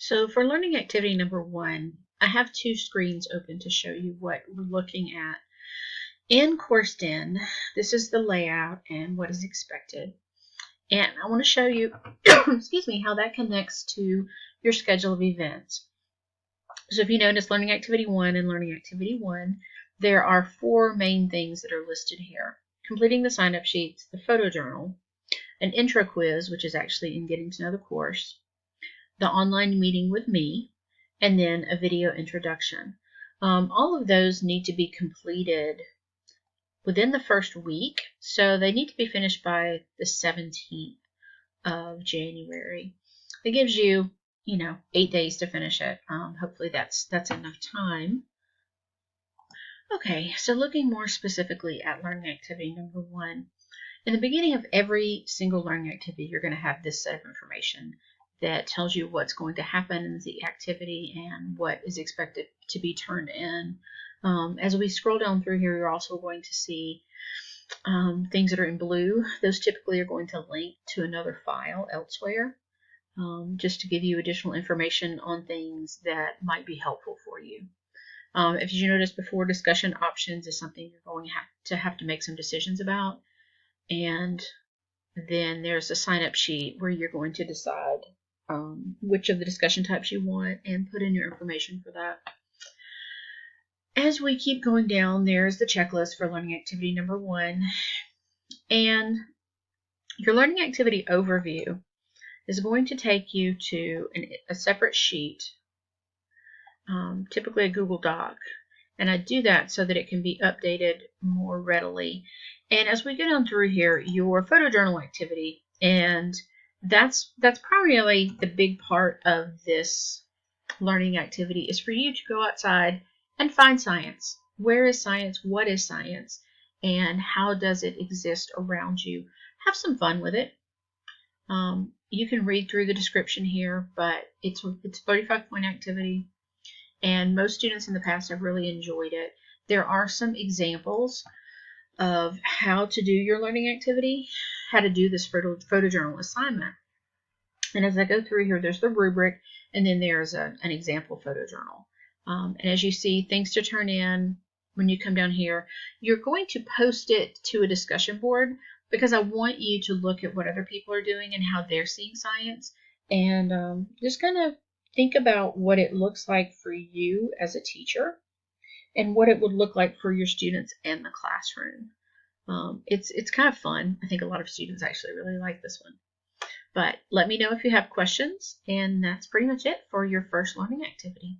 So for learning activity number 1, I have 2 screens open to show you what we're looking at. In CourseDen, this is the layout and what is expected. And I want to show you, excuse me, how that connects to your schedule of events. So if you notice Learning Activity 1 and Learning Activity 1, there are 4 main things that are listed here. Completing the sign-up sheets, the photo journal, an intro quiz, which is actually in getting to know the course, the online meeting with me, and then a video introduction. All of those need to be completed within the first week, so they need to be finished by the 17th of January. It gives you, 8 days to finish it. Hopefully that's enough time. Okay, so looking more specifically at learning activity number 1, in the beginning of every single learning activity, you're going to have this set of information that tells you what's going to happen in the activity and what is expected to be turned in. As we scroll down through here, you're also going to see things that are in blue. Those typically are going to link to another file elsewhere, just to give you additional information on things that might be helpful for you. If you noticed before, discussion options is something you're going to have to make some decisions about. And then there's a sign-up sheet where you're going to decide which of the discussion types you want and put in your information for that. As we keep going down, there's the checklist for learning activity number 1. And your learning activity overview is going to take you to a separate sheet, typically a Google Doc. And I do that so that it can be updated more readily. And as we go down through here, your photo journal activity, and that's primarily the big part of this learning activity, is for you to go outside and find science. Where is science? What is science? And how does it exist around you? Have some fun with it. You can read through the description here, but it's a 35-point activity, and most students in the past have really enjoyed it. There are some examples of how to do your learning activity, how to do this photo journal assignment. And as I go through here, there's the rubric, and then there's an example photo journal. And as you see, things to turn in when you come down here, you're going to post it to a discussion board because I want you to look at what other people are doing and how they're seeing science, and just kind of think about what it looks like for you as a teacher and what it would look like for your students in the classroom. It's kind of fun. I think a lot of students actually really like this one. But let me know if you have questions, and that's pretty much it for your first learning activity.